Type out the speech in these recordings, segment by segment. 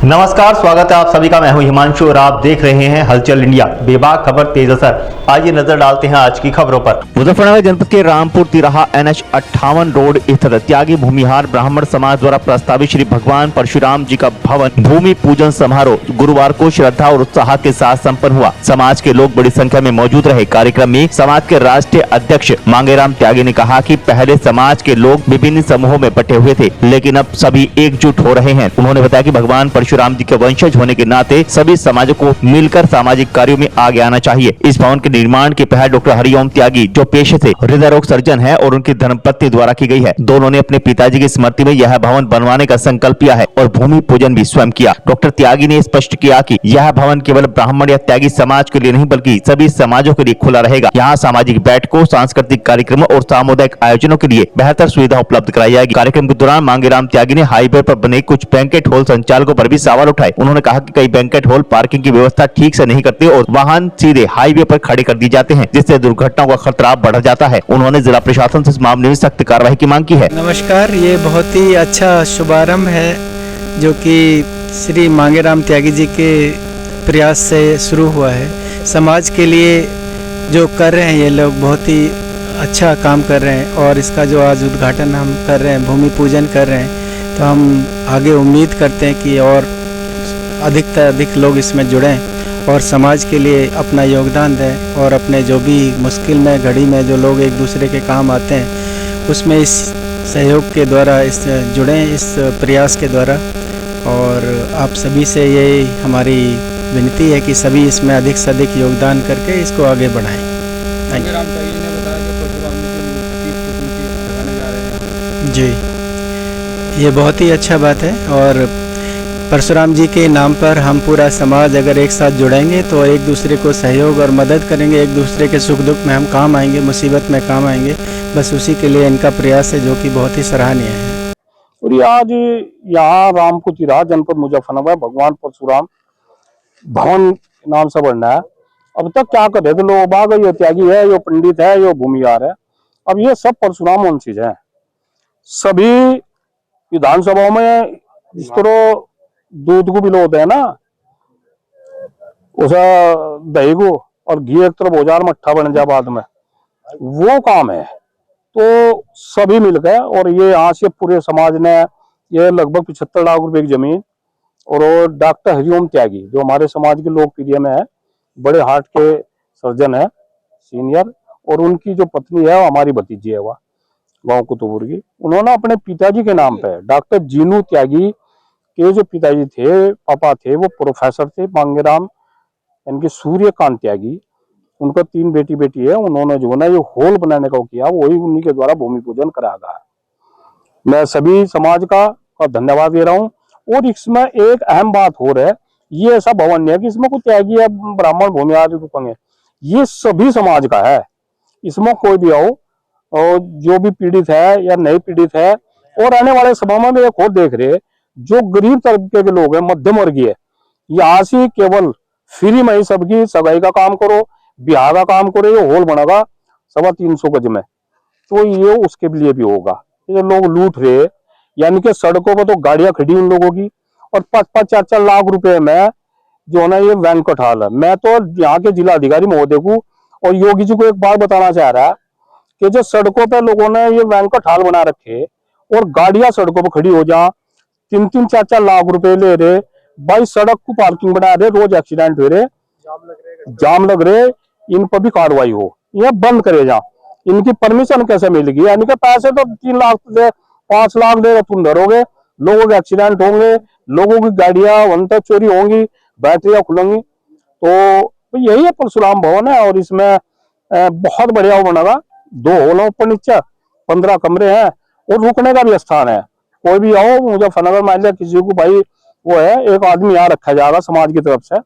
नमस्कार, स्वागत है आप सभी का। मैं हूं हिमांशु और आप देख रहे हैं हलचल इंडिया। बेबाक खबर तेज असर। आइए नजर डालते हैं आज की खबरों पर। मुजफ्फरनगर जनपद के रामपुर तिराहा NH 58 रोड स्थित त्यागी भूमिहार ब्राह्मण समाज द्वारा प्रस्तावित श्री भगवान परशुराम जी का भवन भूमि पूजन समारोह गुरुवार को श्रद्धा और उत्साह के साथ संपन्न हुआ। समाज के लोग बड़ी संख्या में मौजूद रहे। कार्यक्रम में समाज के राष्ट्रीय अध्यक्ष मांगेराम त्यागी ने कहा कि पहले समाज के लोग विभिन्न समूहों में बटे हुए थे, लेकिन अब सभी एकजुट हो रहे हैं। उन्होंने बताया कि भगवान परशुराम जी के वंशज होने के नाते सभी समाजों को मिलकर सामाजिक कार्यों में आगे आना चाहिए। इस भवन के निर्माण की पहल डॉक्टर हरिओम त्यागी, जो पेशे से हृदय रोग सर्जन है, और उनकी धर्मपत्नी द्वारा की गई है। दोनों ने अपने पिताजी की स्मृति में यह भवन बनवाने का संकल्प लिया है और भूमि पूजन भी स्वयं किया। डॉक्टर त्यागी ने स्पष्ट किया कि यह भवन केवल ब्राह्मण या त्यागी समाज के लिए नहीं, बल्कि सभी समाजों के लिए खुला रहेगा। यहाँ सामाजिक बैठकों, सांस्कृतिक कार्यक्रमों और सामुदायिक आयोजनों के लिए बेहतर सुविधा उपलब्ध कराई जाएगी। कार्यक्रम के दौरान मांगेराम त्यागी ने हाईवे पर बने कुछ बैंकेट हॉल संचालकों पर भी सवाल उठाए। उन्होंने कहा कि कई बैंकेट हॉल पार्किंग की व्यवस्था ठीक से नहीं करते और वाहन सीधे हाईवे पर खड़े कर दिए जाते हैं, जिससे दुर्घटनाओं का खतरा बढ़ जाता है। उन्होंने जिला प्रशासन से इस मामले में सख्त कार्रवाई की मांग की है। नमस्कार, ये बहुत ही अच्छा शुभारंभ है जो कि श्री मांगेराम त्यागी जी के प्रयास से शुरू हुआ है। समाज के लिए जो कर रहे हैं ये लोग बहुत ही अच्छा काम कर रहे हैं और इसका जो आज उद्घाटन हम कर रहे हैं, भूमि पूजन कर रहे हैं, तो हम आगे उम्मीद करते हैं कि और अधिक से अधिक लोग इसमें जुड़ें और समाज के लिए अपना योगदान दें और अपने जो भी मुश्किल में घड़ी में जो लोग एक दूसरे के काम आते हैं उसमें इस सहयोग के द्वारा इस जुड़ें, इस प्रयास के द्वारा। और आप सभी से ये हमारी विनती है कि सभी इसमें अधिक से अधिक योगदान करके इसको आगे बढ़ाएं। थैंक यू जी, ये बहुत ही अच्छा बात है और परशुराम जी के नाम पर हम पूरा समाज अगर एक साथ जुड़ेंगे तो एक दूसरे को सहयोग और मदद करेंगे, एक दूसरे के सुख दुख में हम काम आएंगे, मुसीबत में काम आएंगे। बस उसी के लिए इनका प्रयास है जो कि बहुत ही सराहनीय है। और ये आज यहाँ रामपुर तिराहा जनपद मुजफ्फरनगर भगवान परशुराम भवन नाम से बन रहा है। अब तक क्या कर रहे थे लोग बाग, ये त्यागी है, ये पंडित है, ये भूमिहार है। अब ये सब परशुराम वंशी है। सभी विधानसभाओं में जिस तरह दूध को बिलोते हैं ना, उसे दही को, और घी एक तरफ औजार मट्ठा बन जाए बाद में, वो काम है। तो सभी मिल गए और ये यहाँ से पूरे समाज ने ये लगभग 75 लाख रुपए की जमीन, और डॉक्टर हरिओम त्यागी जो हमारे समाज के लोकप्रिय में है, बड़े हार्ट के सर्जन है सीनियर, और उनकी जो पत्नी है वो हमारी भतीजी है, वह गाँव कुतुबुर की। उन्होंने अपने पिताजी के नाम पे, डॉक्टर जीनू त्यागी के जो पिताजी थे, पापा थे, वो प्रोफेसर थे मांगेराम, इनके सूर्यकांत त्यागी, उनका 3 बेटी है। उन्होंने जो ना ये हॉल बनाने का किया, वही उन्हीं के द्वारा भूमि पूजन कराया गया। मैं सभी समाज का धन्यवाद दे रहा हूँ। और इसमें एक अहम बात हो रहा है, ये ऐसा भवन नहीं है कि इसमें कोई त्यागी है, ब्राह्मण भूमिहार रूपंग, ये सभी समाज का है। इसमें कोई भी आओ और जो भी पीड़ित है या नहीं पीड़ित है, और आने वाले समय में एक और देख रहे, जो गरीब तबके के लोग हैं, मध्यम वर्गीय, यहाँ से केवल फ्री में ही सबकी सगाई का काम करो, ब्याह का काम करो, ये हॉल बनेगा 350 गज में, तो ये उसके लिए भी होगा। ये लोग लूट रहे, यानी कि सड़कों पर तो गाड़ियां खड़ी उन लोगों की, और 5-5, 4-4 लाख रुपए में जो है ना ये बैंक्वेट हॉल है। मैं तो यहाँ के जिला अधिकारी महोदय को और योगी जी को एक बात बताना चाह रहा है कि जो सड़कों पर लोगों ने ये बैंक्वेट हॉल बना रखे और गाड़ियां सड़कों पर खड़ी हो जा, 3-3, 4-4 लाख रुपए ले रहे, भाई सड़क को पार्किंग बना रहे, रोज एक्सीडेंट हो रहे, जाम लग रहे, इन पर भी कार्रवाई हो, ये बंद करे जा। इनकी परमिशन कैसे मिलेगी? यानी कि पैसे तो 3 लाख दे, 5 लाख दे तुम धरोगे, लोगों के एक्सीडेंट होंगे, लोगों की गाड़ियां वंत चोरी होंगी, बैटरियां खुलेंगी। तो यही है परशुराम भवन है, और इसमें बहुत बढ़िया बनेगा। 2 हॉल ऊपर नीचे, 15 कमरे हैं, और रुकने का भी स्थान है। कोई भी आओ, मुजफ्फरनगर मान लिया किसी को भाई वो है, एक आदमी यहाँ रखा जाएगा समाज की तरफ से,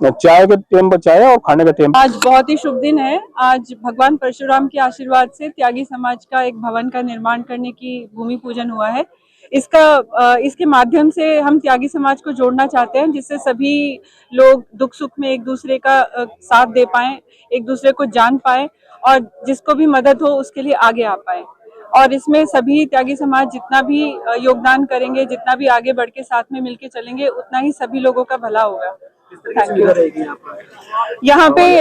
चाय के टाइम पर चाय और खाने के टाइम। आज बहुत ही शुभ दिन है। आज भगवान परशुराम के आशीर्वाद से त्यागी समाज का एक भवन का निर्माण करने की भूमि पूजन हुआ है। इसके माध्यम से हम त्यागी समाज को जोड़ना चाहते हैं, जिससे सभी लोग दुख सुख में एक दूसरे का साथ दे पाएं, एक दूसरे को जान पाएं, और जिसको भी मदद हो उसके लिए आगे आ पाए। और इसमें सभी त्यागी समाज जितना भी योगदान करेंगे, जितना भी आगे बढ़ के साथ में मिलके चलेंगे, उतना ही सभी लोगों का भला होगा। Thank you. यहाँ पे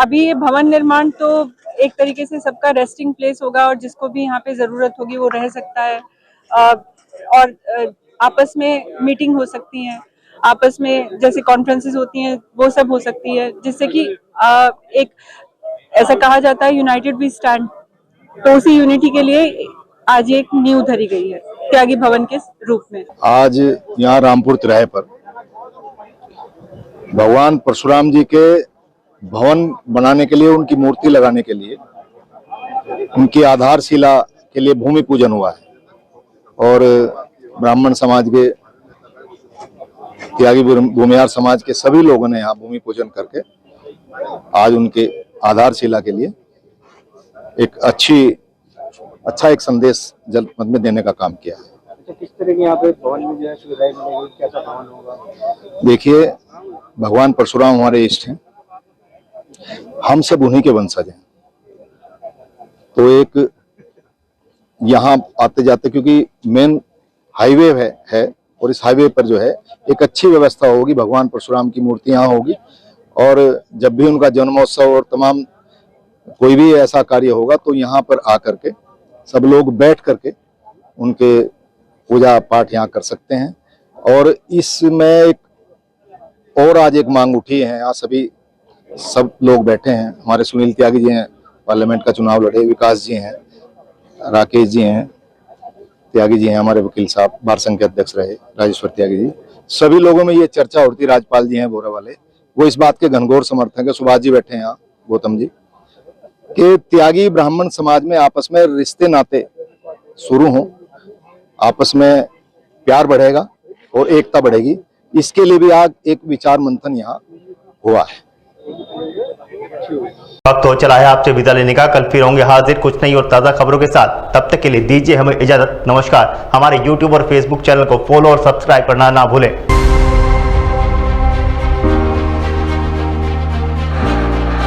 अभी ये भवन निर्माण तो एक तरीके से सबका रेस्टिंग प्लेस होगा और जिसको भी यहाँ पे जरूरत होगी वो रह सकता है, और आपस में मीटिंग हो सकती है, आपस में जैसे कॉन्फ्रेंसेस होती हैं वो सब हो सकती है, जिससे कि एक ऐसा कहा जाता है यूनाइटेड वी स्टैंड, तो उसी यूनिटी के लिए आज एक नींव धरी गई है त्यागी भवन के रूप में। आज यहाँ रामपुर तिराहे पर भगवान परशुराम जी के भवन बनाने के लिए, उनकी मूर्ति लगाने के लिए, उनकी आधारशिला के लिए भूमि पूजन हुआ है और ब्राह्मण समाज के, त्यागी भूमिहार समाज के सभी लोगों ने यहाँ भूमि पूजन करके आज उनके आधारशिला के लिए एक अच्छा एक संदेश जनपद में देने का काम किया है। किस तरह के यहाँ पे भवन में जो है सुविधाएं मिलेगी, कैसा भवन होगा? देखिए, भगवान परशुराम हमारे इष्ट हैं, हम सब उन्हीं के वंशज हैं, तो एक यहाँ आते जाते, क्योंकि मेन हाईवे है और इस हाईवे पर जो है एक अच्छी व्यवस्था होगी, भगवान परशुराम की मूर्ति यहाँ होगी और जब भी उनका जन्मोत्सव और तमाम कोई भी ऐसा कार्य होगा तो यहाँ पर आकर के सब लोग बैठ करके उनके पूजा पाठ यहाँ कर सकते हैं। और इसमें एक और आज एक मांग उठी है, यहाँ सब लोग बैठे हैं, हमारे सुनील त्यागी जी हैं, पार्लियामेंट का चुनाव लड़े, विकास जी हैं, राकेश जी हैं, त्यागी जी हैं, हमारे वकील साहब बार संघ के अध्यक्ष रहे राजेश्वर त्यागी जी, सभी लोगों में ये चर्चा उठती, राजपाल जी हैं बोरा वाले, वो इस बात के घनघोर समर्थक है, सुभाष जी बैठे हैं यहाँ, गौतम जी, कि त्यागी ब्राह्मण समाज में आपस में रिश्ते नाते शुरू हों, आपस में प्यार बढ़ेगा और एकता बढ़ेगी, इसके लिए भी आज एक विचार मंथन यहाँ हुआ है। वक्त तो चला है आपसे विदा लेने का, कल फिर होंगे हाजिर कुछ नई और ताज़ा खबरों के साथ। तब तक के लिए दीजिए हमें इजाजत। नमस्कार। हमारे YouTube और Facebook चैनल को फॉलो और सब्सक्राइब करना ना भूलें।